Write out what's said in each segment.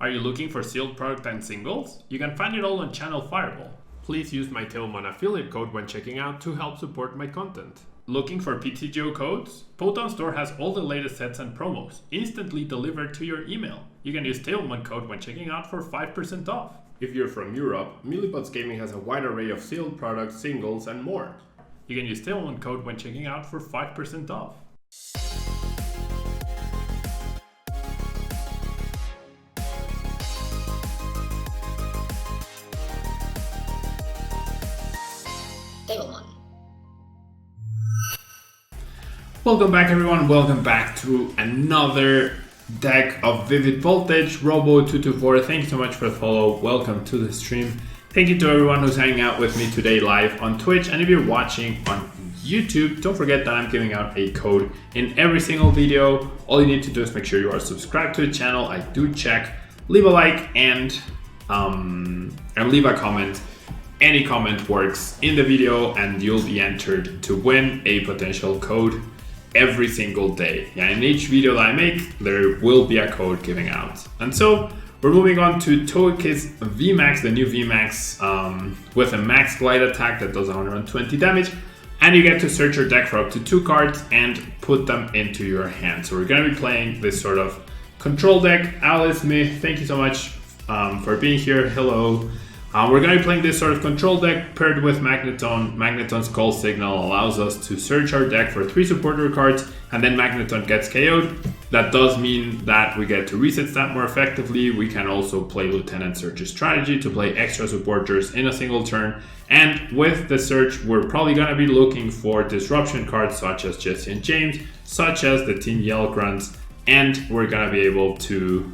Are you looking for sealed product and singles? You can find it all on Channel Fireball. Please use my Tablemon affiliate code when checking out to help support my content. Looking for PTGO codes? Potown Store has all the latest sets and promos, instantly delivered to your email. You can use Tablemon code when checking out for 5% off. If you're from Europe, Millipots Gaming has a wide array of sealed products, singles, and more. You can use Tablemon code when checking out for 5% off. Tablemon. Welcome back everyone, welcome back to another deck of Vivid Voltage, Robo224. Thank you so much for the follow, welcome to the stream. Thank you to everyone who's hanging out with me today live on Twitch, and if you're watching on YouTube, don't forget that I'm giving out a code in every single video. All you need to do is make sure you are subscribed to the channel. I do check, leave a like and leave a comment. Any comment works in the video and you'll be entered to win a potential code every single day. Yeah, in each video that I make, there will be a code giving out. And so we're moving on to Togekiss VMAX, the new VMAX with a max glide attack that does 120 damage. And you get to search your deck for up to 2 cards and put them into your hand. So we're gonna be playing this sort of control deck. Alice Smith, thank you so much for being here. Hello. We're going to be playing this sort of control deck paired with Magneton. Magneton's Call Signal allows us to search our deck for 3 supporter cards, and then Magneton gets KO'd. That does mean that we get to reset that more effectively. We can also play Lieutenant Search's strategy to play extra supporters in a single turn. And with the search, we're probably going to be looking for disruption cards such as Jesse and James, such as the Team Yell Grunts, and we're going to be able to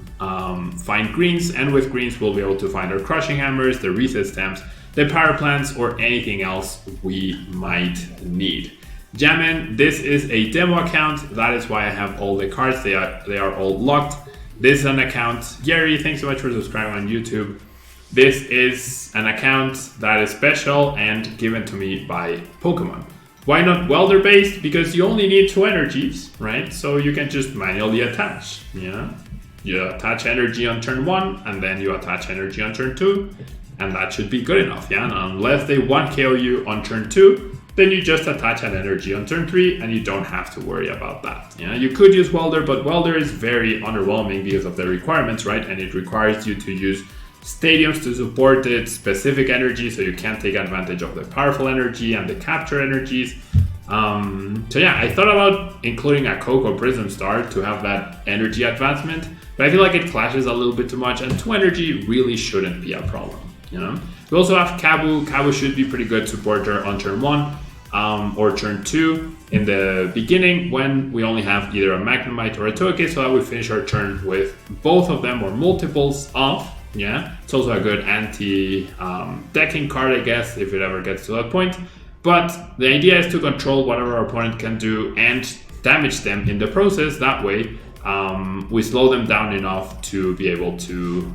find greens, and with greens we'll be able to find our Crushing Hammers, the Reset Stamps, the Power Plants, or anything else we might need. Jammin, this is a demo account, that is why I have all the cards, they are all locked. This is an account, Gary, thanks so much for subscribing on YouTube. This is an account that is special and given to me by Pokemon. Why not welder based? Because you only need 2 energies, right? So you can just manually attach, yeah? You attach energy on turn 1, and then you attach energy on turn 2, and that should be good enough, yeah? And unless they one KO you on turn 2, then you just attach an energy on turn 3, and you don't have to worry about that, yeah? You could use welder, but welder is very underwhelming because of the requirements, right? And it requires you to use stadiums to support its specific energy, so you can't take advantage of the powerful energy and the capture energies. So yeah, I thought about including a Koko Prism Star to have that energy advancement, but I feel like it clashes a little bit too much, and 2 energy really shouldn't be a problem, you know? We also have Kabu. Kabu should be pretty good supporter on turn 1 or turn 2 in the beginning when we only have either a Magnemite or a Togekiss, so that we finish our turn with both of them or multiples of. Yeah, it's also a good anti-decking card, I guess, if it ever gets to that point. But the idea is to control whatever our opponent can do and damage them in the process. That way, we slow them down enough to be able to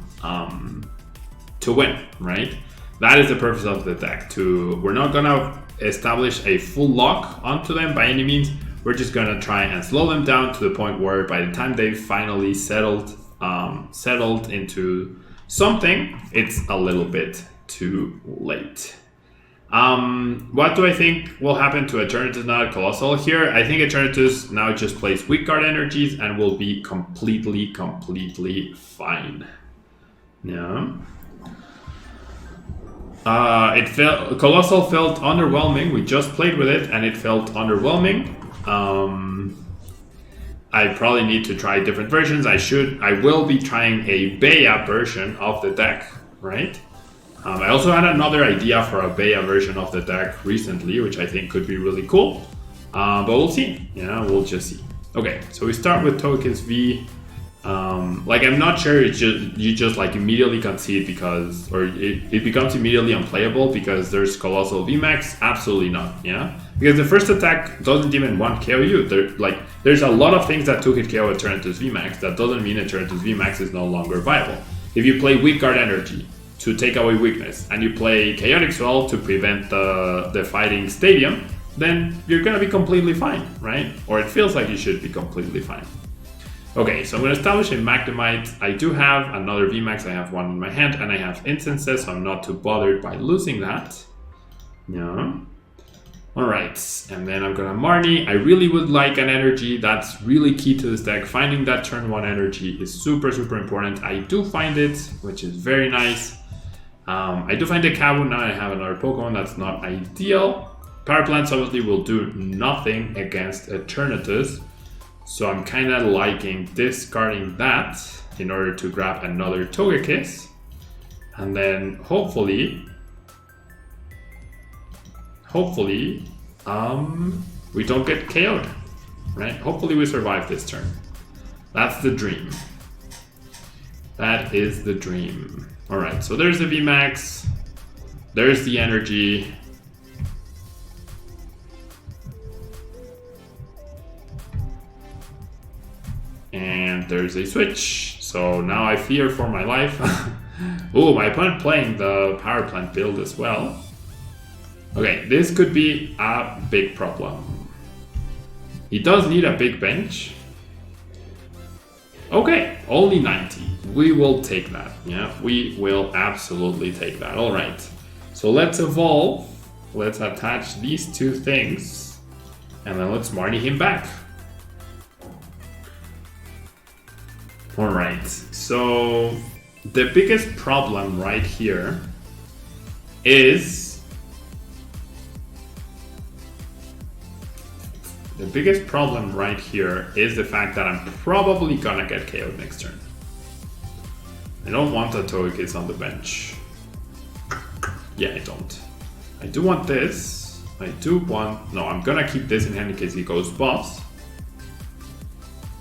win, right? That is the purpose of the deck. We're not gonna establish a full lock onto them by any means. We're just gonna try and slow them down to the point where by the time they've finally settled into something, it's a little bit too late. What do I think will happen to Eternatus now at Colossal here? I think Eternatus now just plays weak card energies and will be completely fine. Yeah. Colossal felt underwhelming. We just played with it and it felt underwhelming. I probably need to try different versions. I will be trying a Bea version of the deck, right? I also had another idea for a Bea version of the deck recently, which I think could be really cool. But we'll see. Yeah, we'll just see. Okay, so we start with Togekiss V. I'm not sure you just like immediately concede because, or it becomes immediately unplayable because there's Colossal VMAX. Absolutely not, yeah? Because the first attack doesn't even one KO you. There's a lot of things that took it KO Eternatus VMAX. That doesn't mean Eternatus VMAX is no longer viable. If you play weak card energy to take away weakness, and you play Chaotic Swell to prevent the fighting stadium, then you're gonna be completely fine, right? Or it feels like you should be completely fine. Okay, so I'm going to establish a Magnemite. I do have another VMAX. I have one in my hand, and I have instances, so I'm not too bothered by losing that. Yeah. Alright, and then I'm going to Marnie. I really would like an energy. That's really key to this deck. Finding that turn 1 energy is super, super important. I do find it, which is very nice. I do find a Kabu. Now I have another Pokemon. That's not ideal. Power Plants obviously will do nothing against Eternatus. So I'm kind of liking discarding that in order to grab another Togekiss. And then hopefully, we don't get KO'd, right? Hopefully we survive this turn. That's the dream. That is the dream. All right, so there's the VMAX. There's the energy. And there's a switch. So now I fear for my life. Oh, my opponent playing the Power Plant build as well. Okay, this could be a big problem. He does need a big bench. Okay, only 90. We will take that. Yeah, we will absolutely take that. All right, so let's evolve. Let's attach these two things. And then let's Marnie him back. All right, so the biggest problem right here is the fact that I'm probably gonna get KO'd next turn. I don't want a Togekiss on the bench. Yeah, I don't. I do want this. No, I'm gonna keep this in hand in case he goes boss.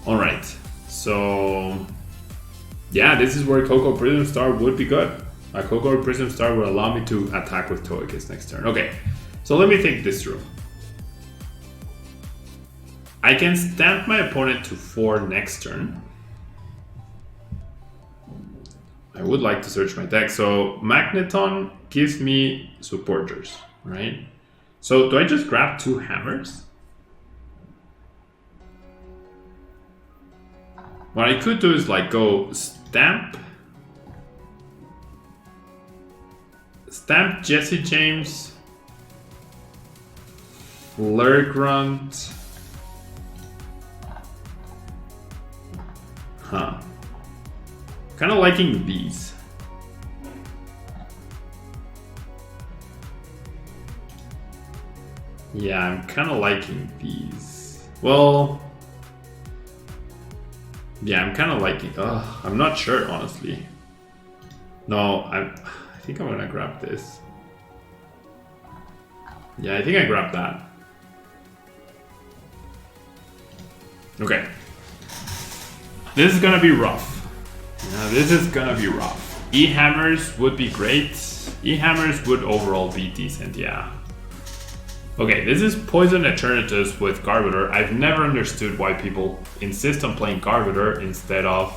All right, so yeah, this is where Koko Prism Star would be good. A Koko Prism Star will allow me to attack with Togekiss next turn. Okay, so let me think this through. I can stamp my opponent to 4 next turn. I would like to search my deck. So Magneton gives me supporters, right? So do I just grab 2 hammers? What I could do is like go stamp Jesse James, Grunt. Huh. Kind of liking these. Yeah, I'm kind of liking these. Well, yeah, I'm kind of liking. I'm not sure, honestly. No, I think I'm gonna grab this. Yeah, I think I grabbed that. Okay. This is gonna be rough. Yeah, this is gonna be rough. E-hammers would be great. E-hammers would overall be decent, yeah. Okay, this is Poison Eternatus with Garbodor. I've never understood why people insist on playing Garbodor instead of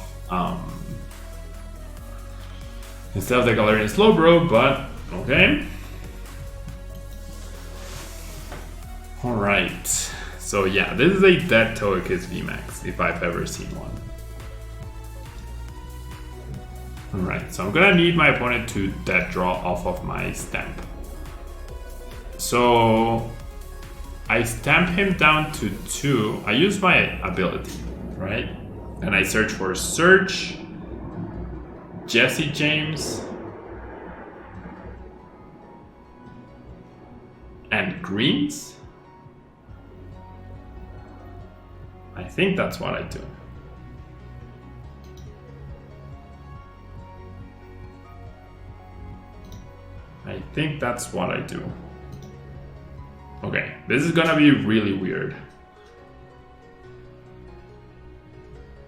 the Galarian Slowbro, but okay. Alright, so yeah, this is a dead Togekiss VMAX, if I've ever seen one. Alright, so I'm gonna need my opponent to dead draw off of my stamp. So I stamp him down to 2. I use my ability, right? And I search for Search, Jesse James, and greens. I think that's what I do. I think that's what I do. Okay, this is gonna be really weird.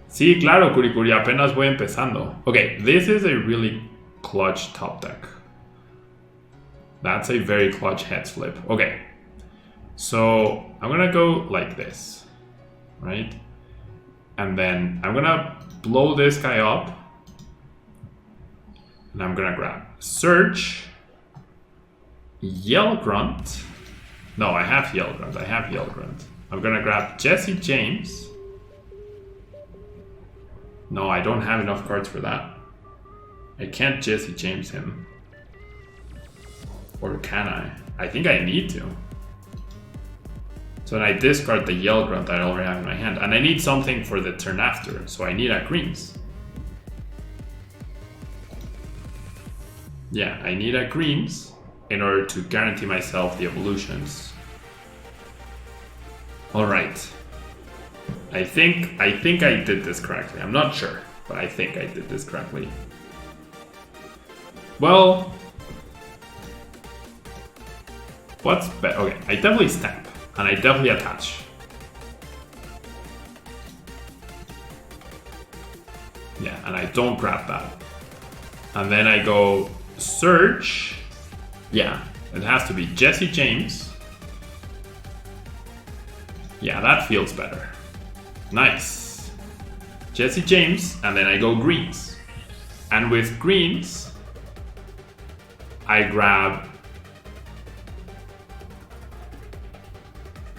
Sí, claro, Kurikuri, apenas voy empezando. Okay, this is a really clutch top deck. That's a very clutch heads flip. Okay, so I'm gonna go like this, right? And then I'm gonna blow this guy up. And I'm gonna grab Search, Yell Grunt. No, I have Yell Grunt. I'm gonna grab Jesse James. No, I don't have enough cards for that. I can't Jesse James him. Or can I? I think I need to. So then I discard the Yell Grunt that I already have in my hand. And I need something for the turn after. So I need a greens. Yeah, I need a greens in order to guarantee myself the evolutions. Alright. I think I did this correctly. I'm not sure, but I think I did this correctly. Well, what's better? Okay, I definitely stamp, and I definitely attach. Yeah, and I don't grab that. And then I go search. Yeah, it has to be Jesse James. Yeah, that feels better. Nice. Jesse James, and then I go greens. And with greens, I grab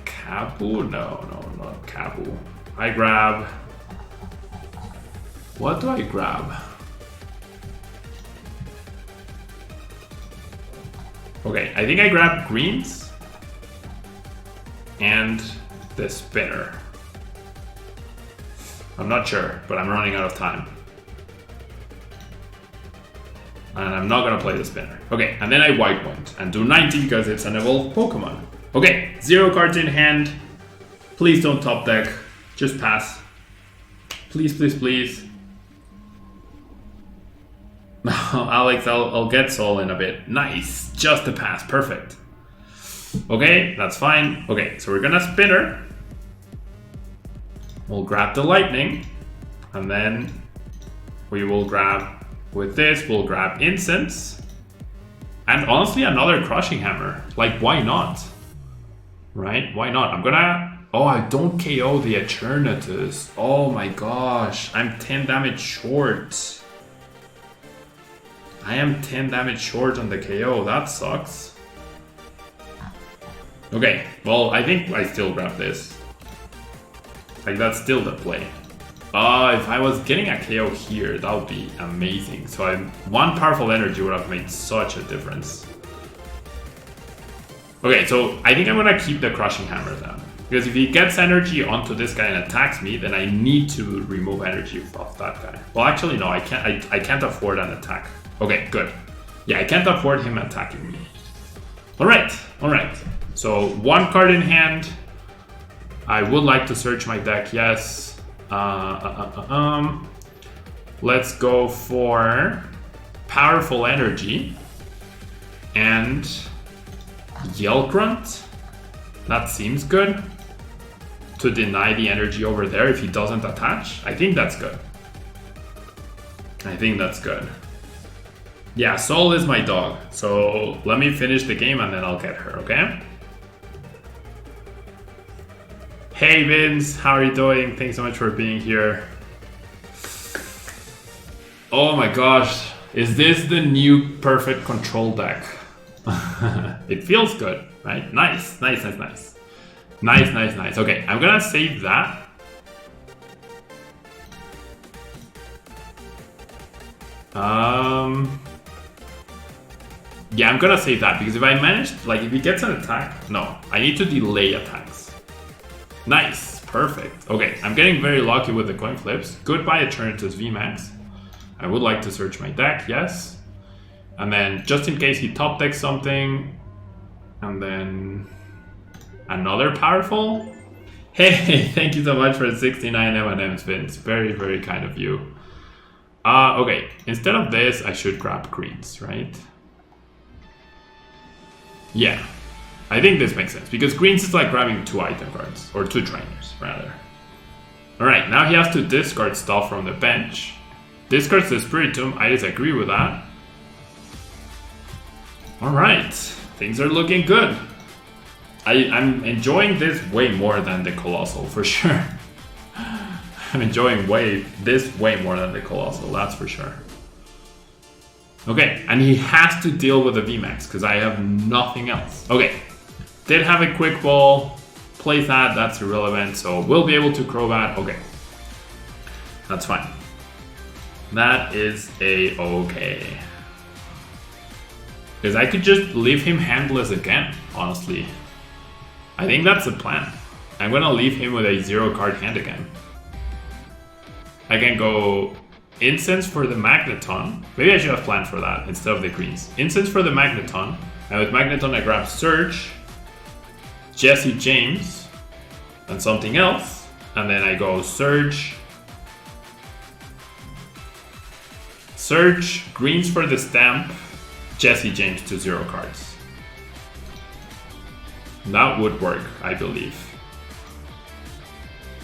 Kabu? No, not Kabu. I grab... What do I grab? Okay, I think I grab greens and the spinner. I'm not sure, but I'm running out of time. And I'm not gonna play the spinner. Okay, and then I white point and do 90 because it's an evolved Pokemon. Okay, 0 cards in hand. Please don't top deck. Just pass. Please, please, please. Alex, I'll get Soul in a bit. Nice, just a pass, perfect. Okay, that's fine. Okay, so we're gonna spinner. We'll grab the lightning, and then we will grab, with this, we'll grab incense. And honestly, another Crushing Hammer. Like, why not? Right, why not? I'm gonna, oh, I don't KO the Eternatus. Oh my gosh, I'm 10 damage short. I am 10 damage short on the KO, that sucks. Okay, well, I think I still grab this. Like, that's still the play. If I was getting a KO here, that would be amazing. So one powerful energy would have made such a difference. Okay, so I think I'm gonna keep the Crushing Hammer then. Because if he gets energy onto this guy and attacks me, then I need to remove energy off that guy. Well, actually, no, I can't afford an attack. Okay, good. Yeah, I can't afford him attacking me. Alright. So 1 card in hand. I would like to search my deck, yes. Let's go for Powerful Energy and Yell Grunt. That seems good. To deny the energy over there if he doesn't attach. I think that's good. Yeah, Soul is my dog. So let me finish the game and then I'll get her, okay? Hey Vince, how are you doing? Thanks so much for being here. Oh my gosh, is this the new perfect control deck? It feels good, right? Nice. Okay, I'm gonna save that. Yeah, I'm gonna save that because if I manage, like, if he gets an attack, no, I need to delay attacks. Nice, perfect. Okay, I'm getting very lucky with the coin flips. Goodbye Eternatus VMAX. I would like to search my deck, yes. And then just in case he top decks something, and then another powerful. Hey, thank you so much for 69 M&Ms, Vince. Very, very kind of you. Okay, instead of this, I should grab greens, right? Yeah, I think this makes sense because greens is like grabbing 2 item cards, or 2 trainers, rather. Alright, now he has to discard stuff from the bench. Discards the Spiritomb, I disagree with that. Alright, things are looking good. I'm enjoying this way more than the Colossal, for sure. I'm enjoying this way more than the Colossal, that's for sure. Okay, and he has to deal with the VMAX because I have nothing else. Okay, did have a quick ball, plays that, that's irrelevant, so we'll be able to Crobat. Okay, that's fine. That is a-okay. Because I could just leave him handless again, honestly. I think that's the plan. I'm gonna leave him with a 0 card hand again. I can go Incense for the Magneton. Maybe I should have planned for that instead of the greens. Incense for the Magneton. And with Magneton I grab Surge, Jesse James, and something else. And then I go Surge, greens for the Stamp, Jesse James to 0 cards. That would work, I believe.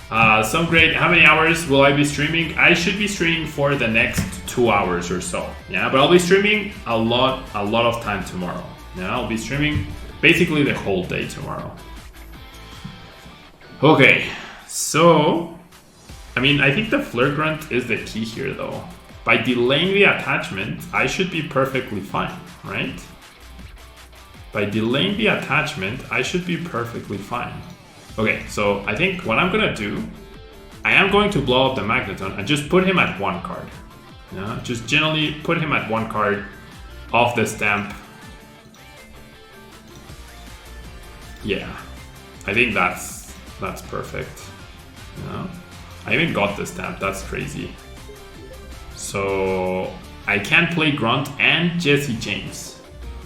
Some great. How many hours will I be streaming? I should be streaming for the next 2 hours or so. Yeah, but I'll be streaming a lot of time tomorrow. Yeah, I'll be streaming basically the whole day tomorrow. Okay, so I mean, I think the Flirt Grunt is the key here, though. By delaying the attachment, I should be perfectly fine, right? By delaying the attachment, I should be perfectly fine. Okay, so I think what I'm gonna do, I am going to blow up the Magneton and just put him at 1 card. Yeah, just generally put him at 1 card off the Stamp. Yeah, I think that's perfect. Yeah. I even got the Stamp, that's crazy. So I can play Grunt and Jesse James.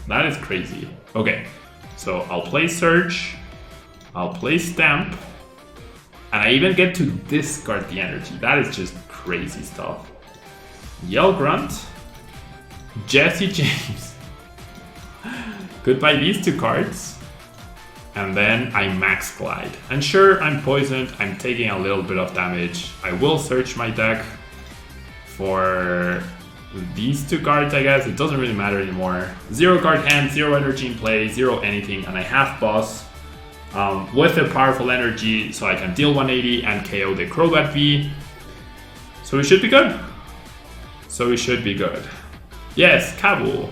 That is crazy. Okay, so I'll play Surge, I'll play Stamp, and I even get to discard the energy. That is just crazy stuff. Yell Grunt, Jesse James. Goodbye these 2 cards. And then I Max Glide. And sure, I'm poisoned, I'm taking a little bit of damage. I will search my deck for these 2 cards, I guess. It doesn't really matter anymore. 0 card hand, 0 energy in play, 0 anything, and I have boss with a powerful energy, so I can deal 180 and KO the Crobat V. So we should be good. Yes, Kabu.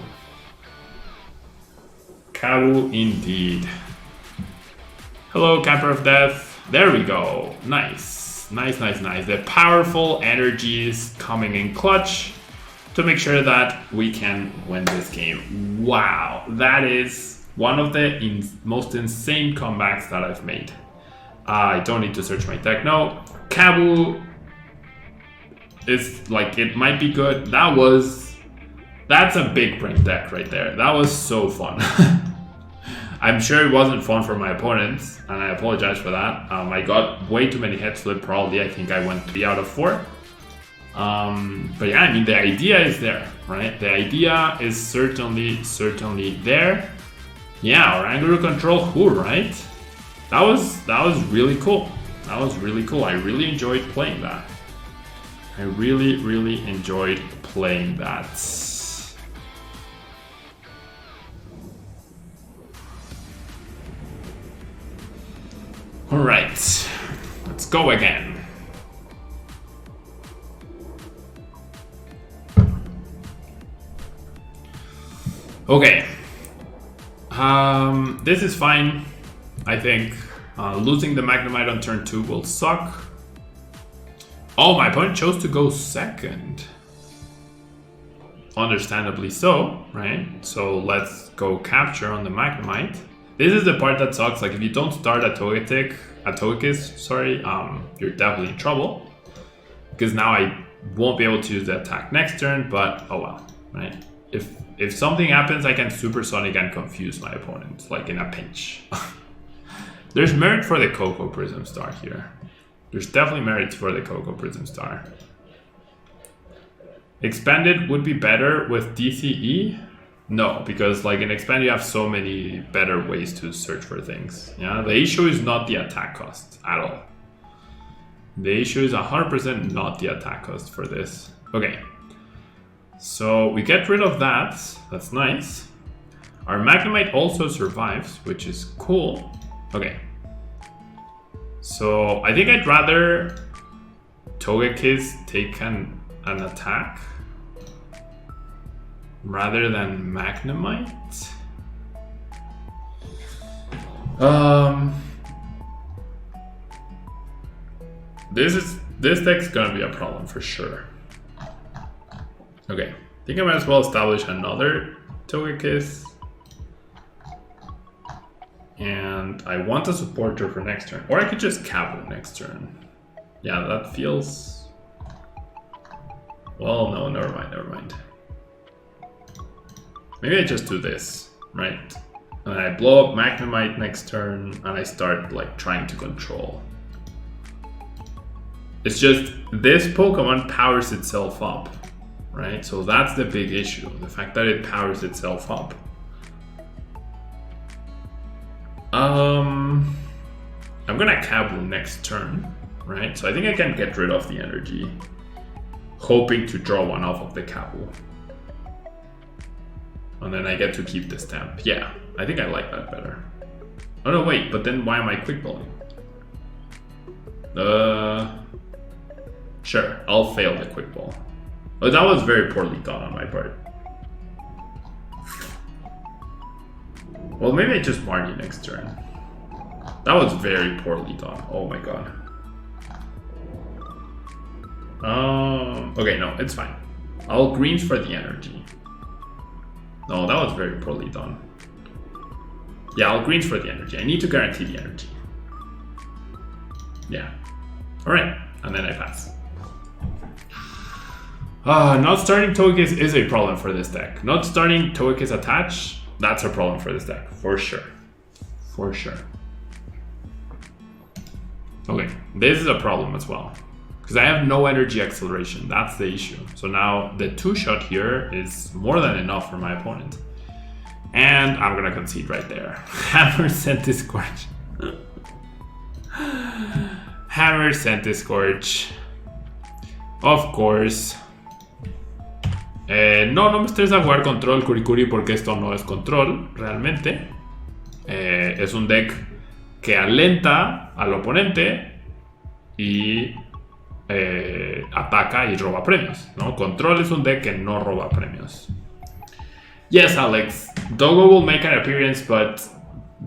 Kabu indeed. Hello, Camper of Death. There we go. Nice. The powerful energies coming in clutch to make sure that we can win this game. Wow, that is one of the most insane comebacks that I've made. I don't need to search my deck. No, Kabu is like, it might be good. That's a big brain deck right there. That was so fun. I'm sure it wasn't fun for my opponents, and I apologize for that. I got way too many heads flip, probably. I think I went 3 out of 4. But yeah, I mean, the idea is there, right? The idea is certainly there. Yeah, Oranguru control who, right? That was really cool. I really enjoyed playing that. I really enjoyed playing that. Alright, let's go again. Okay. This is fine, I think. Losing the Magnemite on turn 2 will suck. Oh, my opponent chose to go second. Understandably so, right? So let's go capture on the Magnemite. This is the part that sucks. Like, if you don't start a Togekiss, sorry, you're definitely in trouble. Because now I won't be able to use the attack next turn, but oh well, right? If something happens, I can Supersonic and confuse my opponent, like in a pinch. There's merit for the Koko Prism Star here. There's definitely merits for the Koko Prism Star. Expanded would be better with DCE? No, because like in Expanded you have so many better ways to search for things. Yeah, the issue is not the attack cost at all. The issue is 100% not the attack cost for this. Okay, so we get rid of that. That's nice. Our Magnemite also survives, which is cool. Okay, so I think I'd rather Togekiss take an attack rather than Magnemite. This deck's gonna be a problem for sure. Okay, I think I might as well establish another Togekiss. And I want a supporter for next turn. Or I could just Cabo next turn. Yeah, that feels... Well, no, never mind. Maybe I just do this, right? And I blow up Magnemite next turn and I start like trying to control. It's just this Pokemon powers itself up, right? So that's the big issue, the fact that it powers itself up. I'm gonna Cabo next turn, right? So I think I can get rid of the energy, hoping to draw one off of the Cabo. And then I get to keep the stamp. Yeah, I think I like that better. Oh no, wait, but then why am I quick balling? Sure, I'll fail the quick ball. Oh, that was very poorly done on my part. Well, maybe I just Marnie next turn. That was very poorly done. Oh my god. Okay, no, it's fine. I'll greens for the energy. No, that was very poorly done. Yeah, I'll greens for the energy. I need to guarantee the energy. Yeah. Alright, and then I pass. Not starting Togekiss is a problem for this deck. Not starting Togekiss attach, that's a problem for this deck, for sure. For sure. Okay, this is a problem as well. Because I have no energy acceleration, that's the issue. So now the 2-shot here is more than enough for my opponent. And I'm gonna concede right there. Hammer Centiskorch. Hammer Centiskorch. Of course. No me estresa jugar control Kurikuri porque esto no es control, realmente. Es un deck que alenta al oponente y ataca y roba premios, ¿no? Control es un deck que no roba premios. Yes, Alex, Dogo will make an appearance, but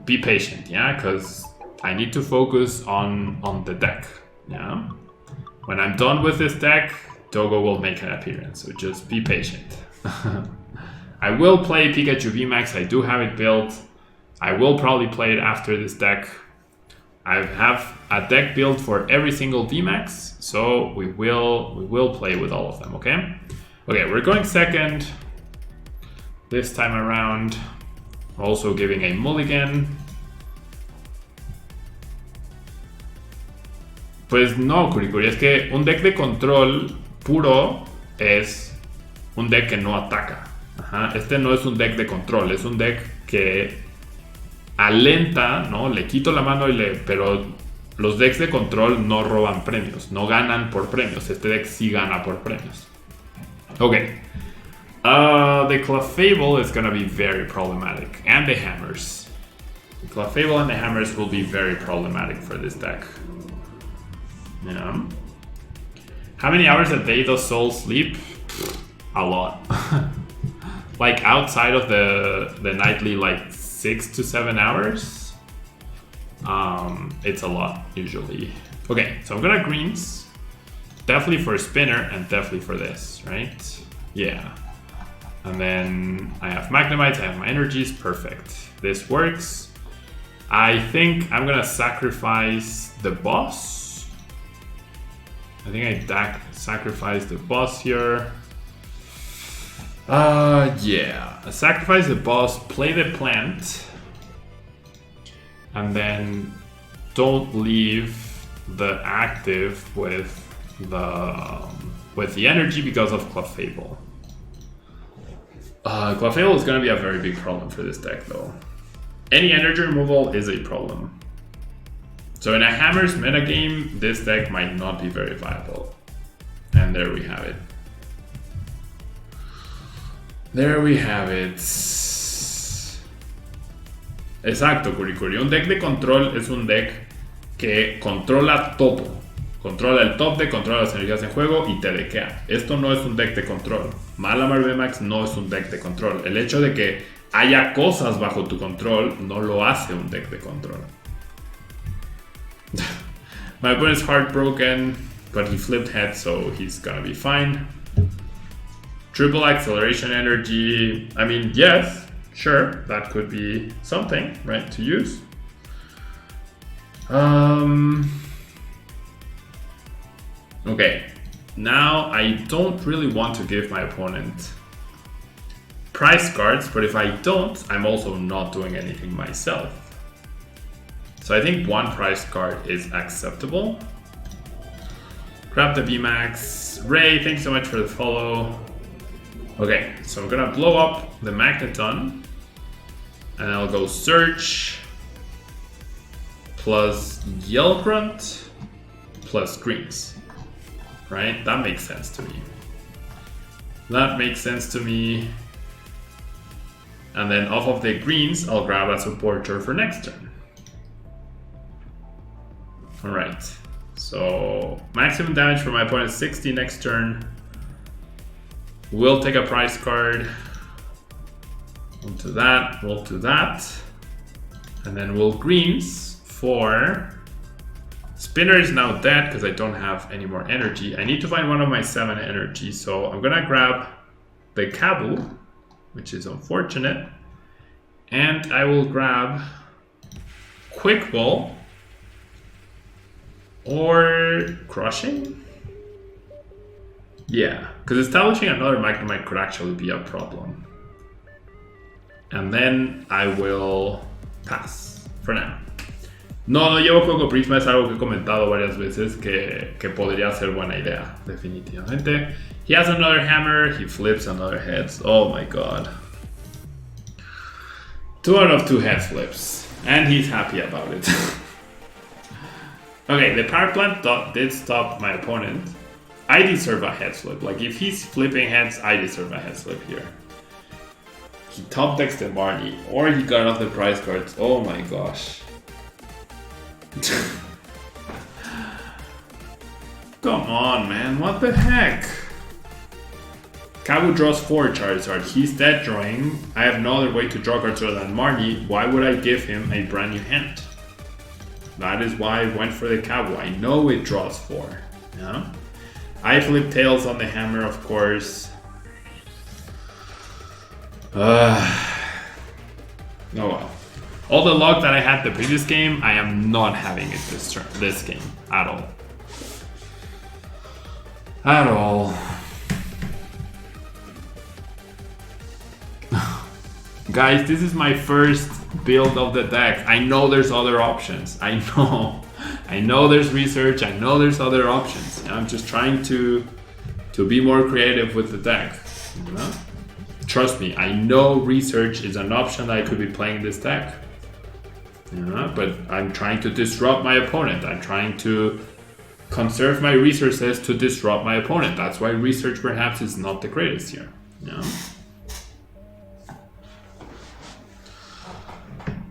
be patient, yeah? Because I need to focus on the deck, yeah? When I'm done with this deck, Dogo will make an appearance, so just be patient. I will play Pikachu VMAX, I do have it built. I will probably play it after this deck. I have a deck built for every single VMAX, so we will play with all of them, okay? Okay, we're going second this time around. Also giving a mulligan. Pues no, Kurikuri, es que un deck de control puro es un deck que no ataca. Ajá, este no es un deck de control, es un deck que alenta, ¿no? Le quito la mano pero los decks de control no roban premios, no ganan por premios. Este deck sí gana por premios. Okay. The Clefable is gonna be very problematic. And the hammers. The Clefable and the hammers will be very problematic for this deck. Yeah. How many hours a day does Soul sleep? A lot. Like outside of the nightly, like 6 to 7 hours. It's a lot usually. Okay, so I'm gonna greens. Definitely for a spinner and definitely for this, right? Yeah. And then I have Magnemites, I have my energies, perfect. This works. I think I'm gonna sacrifice the boss. I think I sacrifice the boss here. Yeah. I sacrifice the boss, play the plant, and then don't leave the active with the energy because of Clefable. Clefable is going to be a very big problem for this deck though. Any energy removal is a problem. So in a Hammers metagame, this deck might not be very viable. And there we have it. There we have it. Exacto, Kurikuri. Un deck de control es un deck que controla todo. Controla el top deck, controla las energías en juego y te dequea. Esto no es un deck de control. Malamar VMAX no es un deck de control. El hecho de que haya cosas bajo tu control no lo hace un deck de control. My opponent's heartbroken, but he flipped head, so he's gonna be fine. Triple acceleration energy. I mean, yes, sure, that could be something, right, to use. Okay, now I don't really want to give my opponent prize cards, but if I don't, I'm also not doing anything myself. So I think one prize card is acceptable. Grab the VMAX. Ray, thanks so much for the follow. Okay, so I'm gonna blow up the Magneton, and I'll go search plus Yell Grunt plus greens. Right? That makes sense to me. That makes sense to me. And then off of the greens, I'll grab a supporter for next turn. Alright, so maximum damage for my opponent 60 next turn. We'll take a prize card. We'll do that, we'll do that. And then we'll greens for... Spinner is now dead because I don't have any more energy. I need to find one of my 7 energy, so I'm gonna grab the Kabu, which is unfortunate. And I will grab Quick Ball or Crushing? Yeah, because establishing another Magnemite could actually be a problem. And then I will pass for now. No llevo Coco Prisma, es algo que he comentado varias veces que podría ser buena idea, definitivamente. He has another hammer, he flips another heads. Oh my god. 2 out of 2 head flips, and he's happy about it. Okay, the Power Plant did stop my opponent. I deserve a head flip. Like, if he's flipping heads, I deserve a head flip here. He top decks the Marnie, or he got off the prize cards. Oh my gosh. Come on, man, what the heck? Kabu draws 4 Charizard, he's dead drawing. I have no other way to draw cards other than Marnie. Why would I give him a brand new hand? That is why I went for the Kabu. I know it draws 4. Yeah? I flip tails on the hammer, of course. Oh well. All the luck that I had the previous game, I am not having it this game at all. At all. Guys, this is my first build of the deck. I know there's other options. I know there's research. I know there's other options. I'm just trying to be more creative with the deck. You know? Trust me, I know research is an option that I could be playing this deck. But I'm trying to disrupt my opponent. I'm trying to conserve my resources to disrupt my opponent. That's why research perhaps is not the greatest here.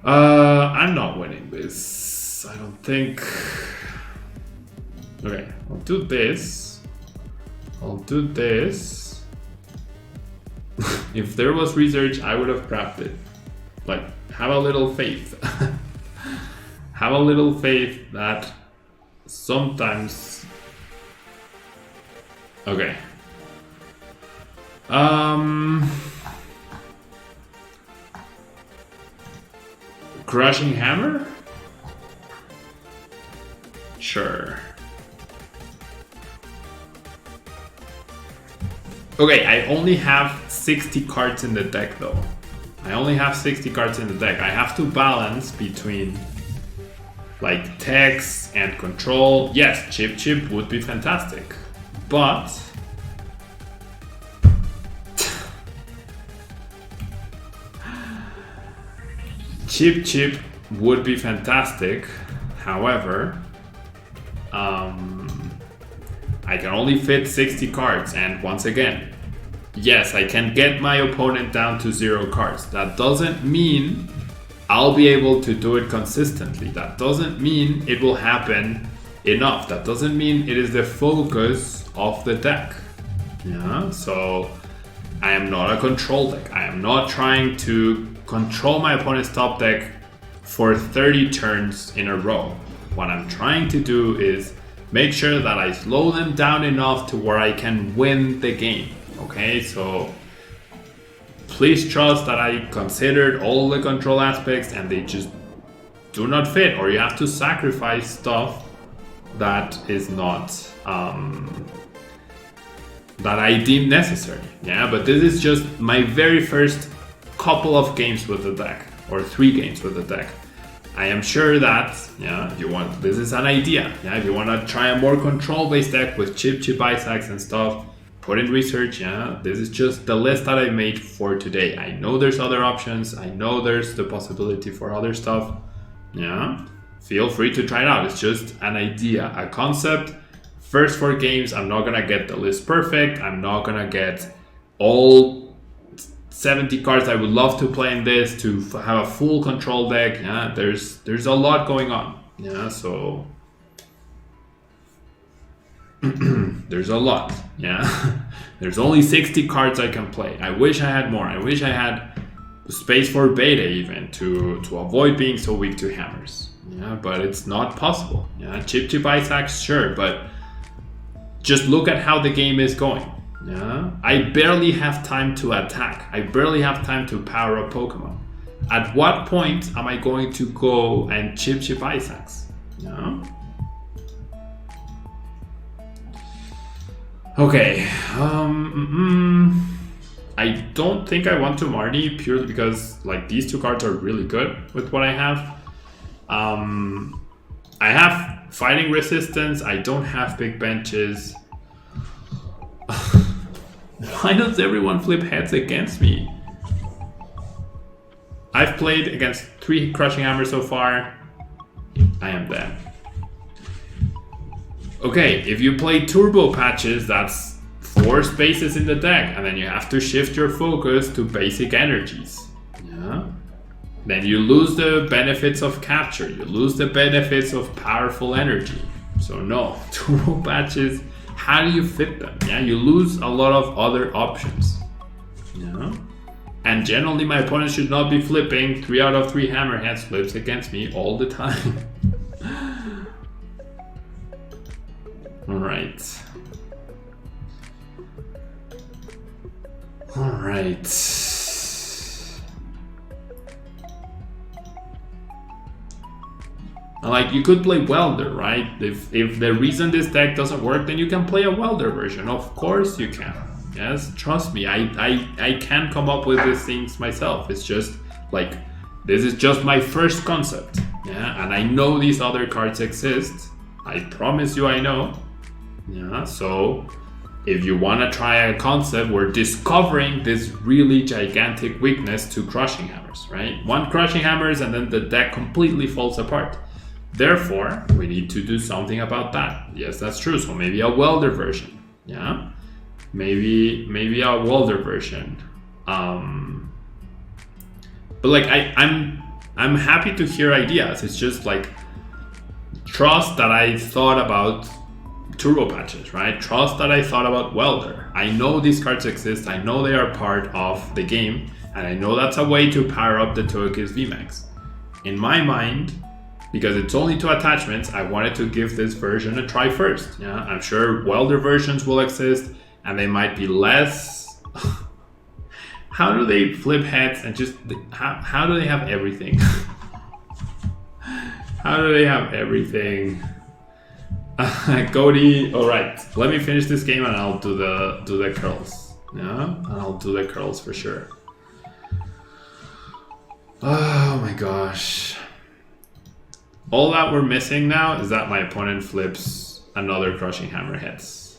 I'm not winning this. I don't think. Okay, I'll do this. I'll do this. If there was research, I would have grabbed it. Like, have a little faith. Have a little faith that sometimes... Okay. Crushing Hammer? Sure. Okay, I only have 60 cards in the deck though. I only have 60 cards in the deck. I have to balance between like text and control. Yes, Chip would be fantastic, but Chip would be fantastic. However, I can only fit 60 cards, and once again, yes, I can get my opponent down to 0 cards. That doesn't mean I'll be able to do it consistently. That doesn't mean it will happen enough. That doesn't mean it is the focus of the deck. Yeah, so I am not a control deck. I am not trying to control my opponent's top deck for 30 turns in a row. What I'm trying to do is make sure that I slow them down enough to where I can win the game. Okay, so please trust that I considered all the control aspects and they just do not fit, or you have to sacrifice stuff that is not that I deem necessary. Yeah, but this is just my very first couple of games with the deck, or 3 games with the deck. I am sure that, yeah, this is an idea. Yeah, if you want to try a more control-based deck with chip Isaacs and stuff, put in research. Yeah, this is just the list that I made for today. I know there's other options. I know there's the possibility for other stuff. Yeah, feel free to try it out. It's just an idea, a concept. First 4 games, I'm not gonna get the list perfect. I'm not gonna get all 70 cards I would love to play in this to have a full control deck. Yeah, there's a lot going on. Yeah, so there's a lot. Yeah, there's only 60 cards I can play. I wish I had more. I wish I had space for beta even to avoid being so weak to hammers. Yeah, but it's not possible. Yeah, chip Isaacs, sure, but just look at how the game is going. Yeah, I barely have time to attack. I barely have time to power up Pokemon. At what point am I going to go and chip Isaacs? Yeah. Okay. I don't think I want to Marnie purely because like these 2 cards are really good with what I have. I have fighting resistance. I don't have big benches. Why does everyone flip heads against me? I've played against 3 Crushing Hammers so far. I am dead. Okay, if you play turbo patches, that's 4 spaces in the deck, and then you have to shift your focus to basic energies. Yeah. Then you lose the benefits of capture. You lose the benefits of powerful energy. So no, turbo patches. How do you fit them? Yeah, you lose a lot of other options. Yeah. And generally my opponent should not be flipping 3 out of 3 hammerheads flips against me all the time. Alright. Alright. Like, you could play Welder, right? If the reason this deck doesn't work, then you can play a Welder version. Of course you can. Yes, trust me, I can come up with these things myself. It's just, like, this is just my first concept. Yeah, and I know these other cards exist. I promise you I know. Yeah, so if you want to try a concept, we're discovering this really gigantic weakness to Crushing Hammers, right? 1 Crushing Hammers and then the deck completely falls apart. Therefore, we need to do something about that. Yes, that's true. So maybe a Welder version. Yeah, maybe a Welder version. But like I'm happy to hear ideas. It's just like trust that I thought about turbo patches, right? Trust that I thought about Welder. I know these cards exist. I know they are part of the game, and I know that's a way to power up the Togekiss VMAX. In my mind, because it's only 2 attachments, I wanted to give this version a try first. Yeah, I'm sure Welder versions will exist, and they might be less. How do they flip heads and just how do they have everything? How do they have everything? Cody, all right. Let me finish this game and I'll do the curls. Yeah, and I'll do the curls for sure. Oh my gosh. All that we're missing now is that my opponent flips another Crushing Hammer heads.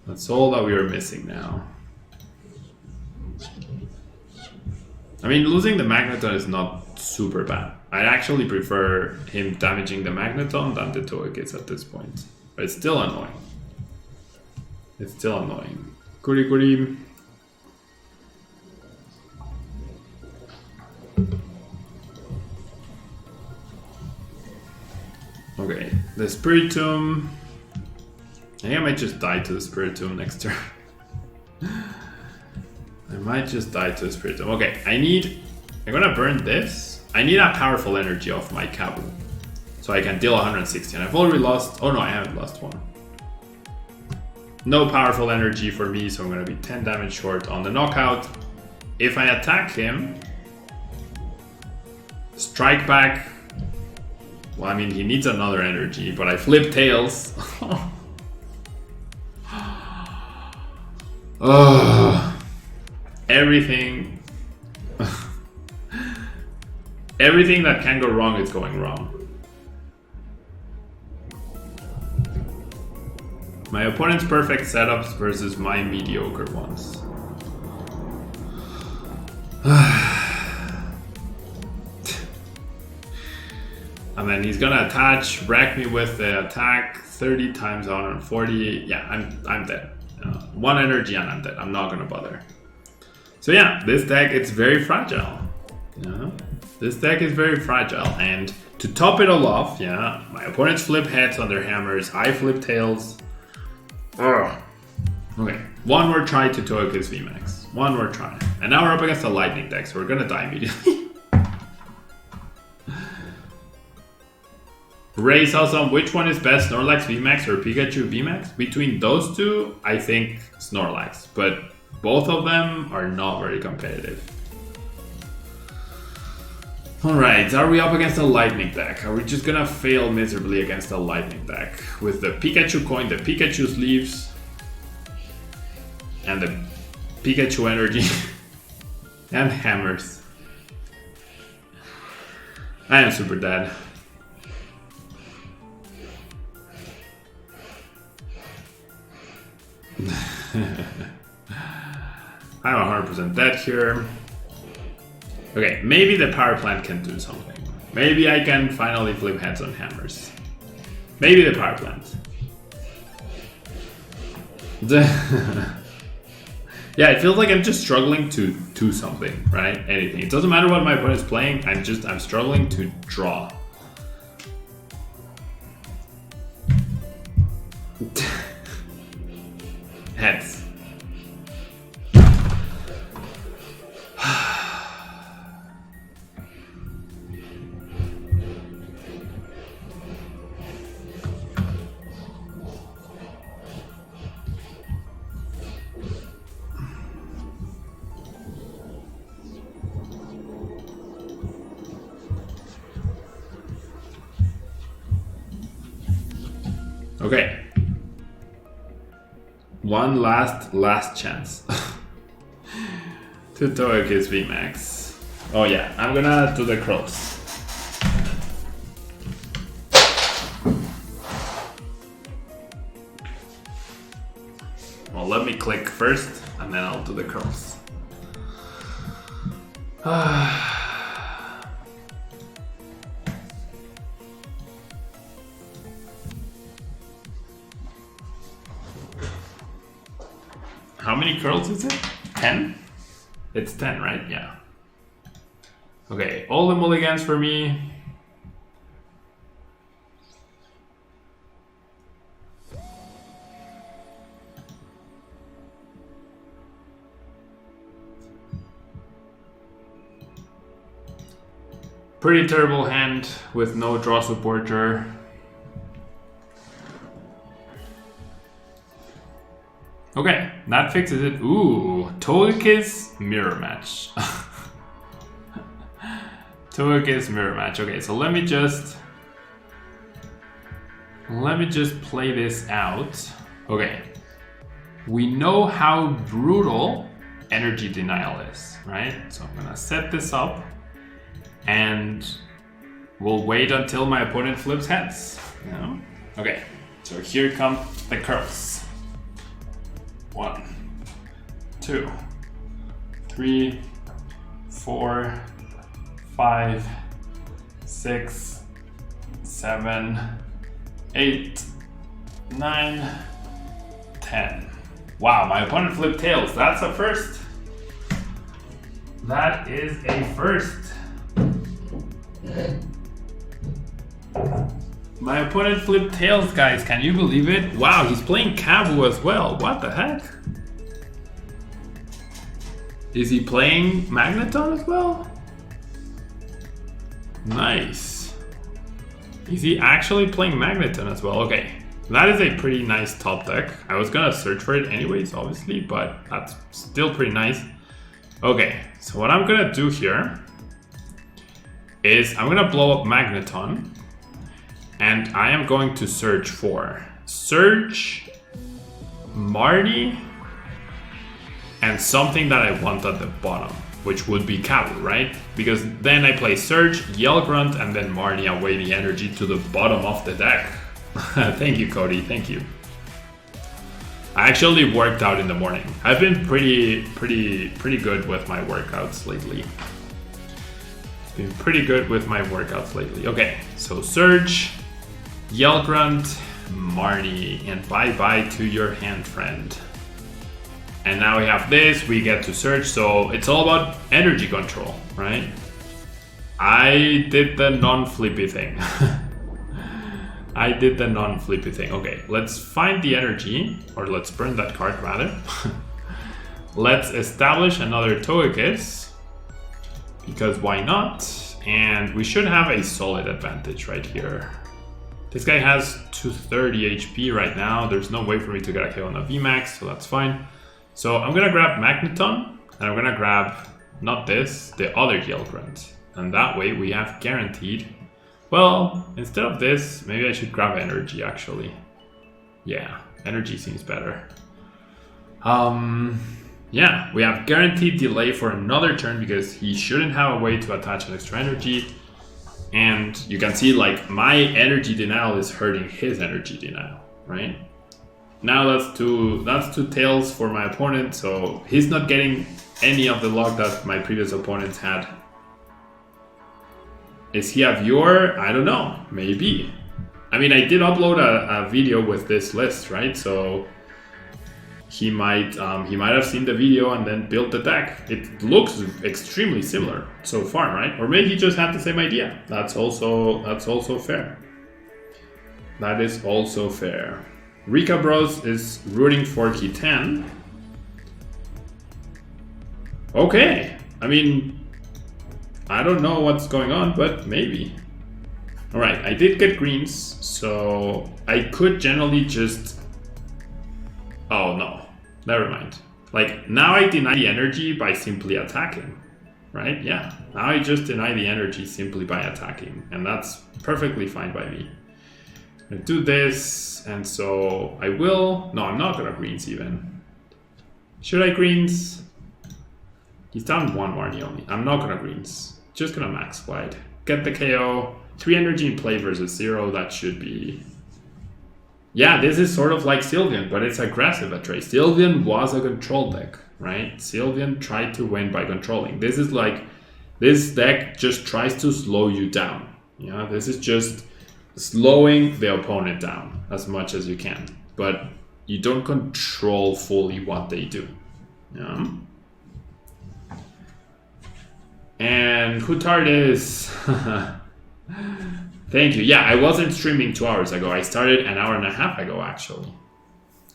That's all that we are missing now. I mean, losing the Magneton is not super bad. I actually prefer him damaging the Magneton than the Togekiss at this point. But it's still annoying. It's still annoying. Kuri Kuri. Okay, the Spiritomb. I think I might just die to the Spiritomb next turn. I might just die to the Spiritomb. Okay, I'm gonna burn this. I need a powerful energy off my Kabu, so I can deal 160. And I've already lost. Oh no, I haven't lost one. No powerful energy for me, so I'm gonna be 10 damage short on the knockout. If I attack him, strike back. Well, I mean, he needs another energy, but I flip tails. Everything. Everything that can go wrong is going wrong. My opponent's perfect setups versus my mediocre ones. And then he's gonna attach, wreck me with the attack 30 times 140. Yeah, I'm dead. 1 energy and I'm dead. I'm not gonna bother. So yeah, this deck, it's very fragile. This deck is very fragile, and to top it all off, yeah, my opponents flip heads on their hammers, I flip tails. Ugh. Okay, one more try to Togekiss VMAX. One more try. And now we're up against a lightning deck, so we're gonna die immediately. Ray saw some, which one is best, Snorlax VMAX or Pikachu VMAX? Between those two, I think Snorlax, but both of them are not very competitive. Alright, are we up against a lightning deck? Are we just gonna fail miserably against a lightning deck? With the Pikachu coin, the Pikachu sleeves, and the Pikachu energy, and hammers. I am super dead. I'm 100% dead here. Okay, maybe the power plant can do something. Maybe I can finally flip heads on hammers. Maybe the power plant. Yeah, it feels like I'm just struggling to do something, right? Anything. It doesn't matter what my opponent is playing, I'm struggling to draw. Heads. Okay. One last chance to Togekiss VMAX. Oh yeah, I'm gonna do the cross. Well, let me click first, and then I'll do the cross. How many curls is it? 10? It's 10, right? Yeah. Okay, all the mulligans for me. Pretty terrible hand with no draw supporter. Okay, that fixes it. Ooh, Togekiss mirror match. Togekiss mirror match. Okay, so let me just play this out. Okay, we know how brutal energy denial is, right? So I'm gonna set this up, and we'll wait until my opponent flips heads. You know? Okay, so here come the curls. 1, 2, 3, 4, 5, 6, 7, 8, 9, 10. Wow, my opponent flipped tails. That's a first. That is a first. My opponent flipped tails, guys. Can you believe it? Wow, he's playing Kabu as well. What the heck? Is he playing Magneton as well? Nice. Is he actually playing Magneton as well? Okay. That is a pretty nice top deck. I was gonna search for it anyways, obviously, but that's still pretty nice. Okay, so what I'm gonna do here is I'm gonna blow up Magneton, and I am going to search for Marnie, and something that I want at the bottom, which would be Kabu, right? Because then I play Surge, Yell Grunt, and then Marnie away the energy to the bottom of the deck. Thank you, Cody, thank you. I actually worked out in the morning. I've been pretty good with my workouts lately. Been pretty good with my workouts lately. Okay, so Surge, Yell Grunt, Marnie, and bye-bye to your hand, friend. And now we have this, we get to search, so it's all about energy control, right? I did the non-flippy thing. Okay, let's find the energy, or let's burn that card rather. Let's establish another Togekiss, because why not? And we should have a solid advantage right here. This guy has 230 HP right now. There's no way for me to get a KO on a VMAX, so that's fine. So I'm gonna grab Magneton, and I'm gonna grab, not this, the other Yell Grunt. And that way we have guaranteed. Well, instead of this, maybe I should grab Energy actually. Yeah, Energy seems better. Yeah, we have guaranteed delay for another turn because he shouldn't have a way to attach an extra energy. And you can see like my energy denial is hurting his energy denial, right? Now that's two tails for my opponent, so he's not getting any of the luck that my previous opponents had. Is he a viewer? I don't know, maybe. I mean, I did upload a video with this list, right? So he might have seen the video and then built the deck. It looks extremely similar so far, right? Or maybe he just had the same idea. That's also fair. That is also fair. Rika Bros is rooting for Key10. Okay, I mean, I don't know what's going on, but maybe. All right, I did get greens, so I could generally just... Oh no, never mind. Like, now I deny the energy by simply attacking, right? Yeah, now I just deny the energy simply by attacking, and that's perfectly fine by me. I do this, and so I will... No, I'm not gonna greens even. Should I greens? He's down one Marnie only. I'm not gonna greens. Just gonna max wide. Get the KO. 3 energy in play versus 0. That should be... Yeah, this is sort of like Sylveon, but it's aggressive at trade. Sylveon was a control deck, right? Sylveon tried to win by controlling. This is like... This deck just tries to slow you down. Yeah, this is just slowing the opponent down as much as you can. But you don't control fully what they do. Yeah. And Hutard is... Thank you. Yeah, I wasn't streaming 2 hours ago. I started an hour and a half ago, actually.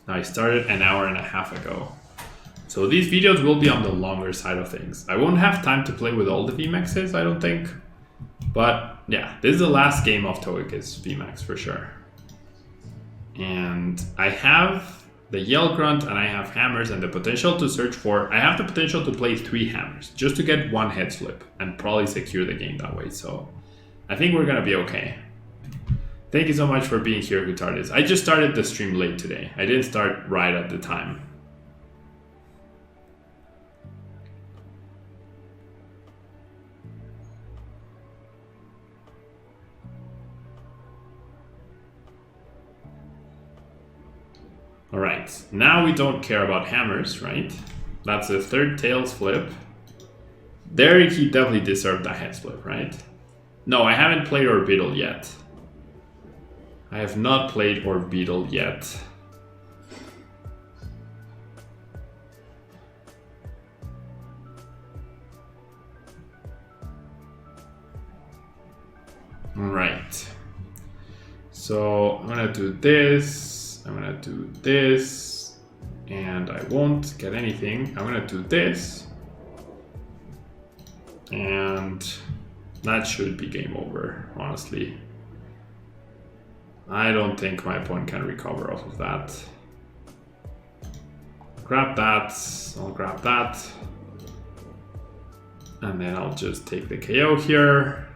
I started an hour and a half ago. So these videos will be on the longer side of things. I won't have time to play with all the VMAXs, I don't think. But yeah, this is the last game of Togekiss VMAX for sure. And I have the Yell Grunt and I have hammers and the potential to search for... I have the potential to play 3 hammers just to get 1 head flip and probably secure the game that way. So I think we're gonna be okay. Thank you so much for being here, Gutardis. I just started the stream late today. I didn't start right at the time. Alright, now we don't care about hammers, right? That's a 3rd tails flip. There he definitely deserved a head flip, right? No, I haven't played Orbital yet. I have not played Orbital yet. Alright. So I'm gonna do this. I'm gonna do this, and I won't get anything. I'm gonna do this, and that should be game over, honestly. I don't think my opponent can recover off of that. Grab that, I'll grab that. And then I'll just take the KO here.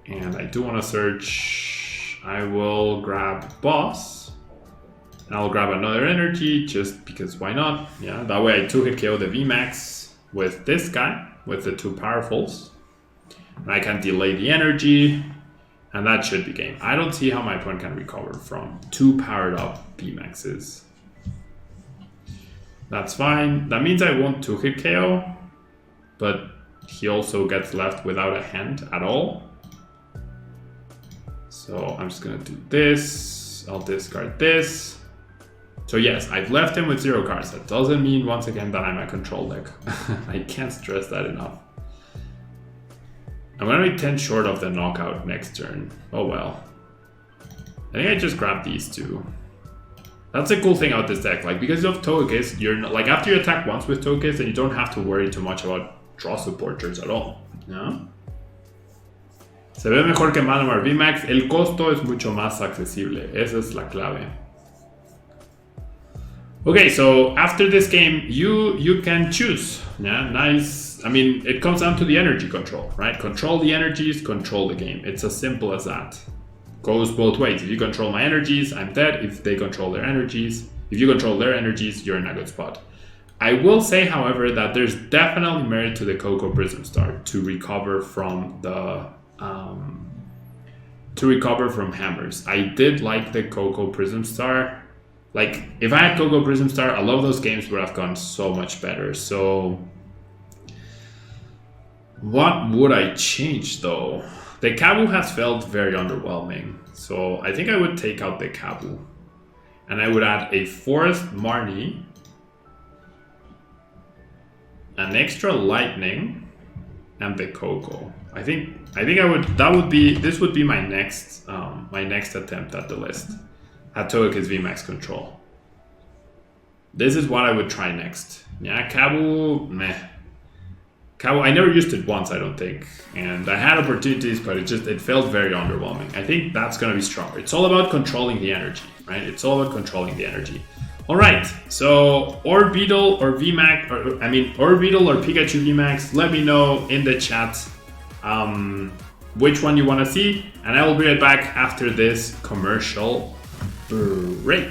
And I do want to search. I will grab Boss. And I'll grab another energy just because why not? Yeah, that way I 2-hit KO the VMAX with this guy, with the 2 powerfuls. And I can delay the energy. And that should be game. I don't see how my opponent can recover from 2 powered up VMAXs. That's fine. That means I won't 2-hit KO. But he also gets left without a hand at all. So I'm just gonna do this. I'll discard this. So yes, I've left him with 0 cards. That doesn't mean, once again, that I'm a control deck. I can't stress that enough. I'm gonna be 10 short of the knockout next turn. Oh well. I think I just grab these 2. That's a cool thing about this deck. Like, because of Togekiss, you're not, like, after you attack once with Togekiss, then you don't have to worry too much about draw supporters at all. ¿No? Se ve mejor que Magnemite VMAX. El costo es mucho más accesible. Esa es la clave. Okay, so after this game, you can choose. Yeah, nice. I mean, it comes down to the energy control, right? Control the energies, control the game. It's as simple as that. Goes both ways. If you control my energies, I'm dead. If they control their energies, if you control their energies, you're in a good spot. I will say, however, that there's definitely merit to the Koko Prism Star to recover from the hammers. I did like the Koko Prism Star. Like, if I had Koko Prism Star, a lot of those games would have gone so much better. So, what would I change though? The Kabu has felt very underwhelming. So, I think I would take out the Kabu. And I would add a 4th Marnie. An extra lightning. And the Koko. I think I would, this would be my next attempt at the list. At Togekiss VMAX control. This is what I would try next. Yeah, Kabu, meh. Kabu, I never used it once, I don't think. And I had opportunities, but it felt very underwhelming. I think that's gonna be stronger. It's all about controlling the energy, right? It's all about controlling the energy. Alright, so Orbeetle or VMAX, Orbeetle or Pikachu VMAX, let me know in the chat which one you wanna see. And I will be right back after this commercial break.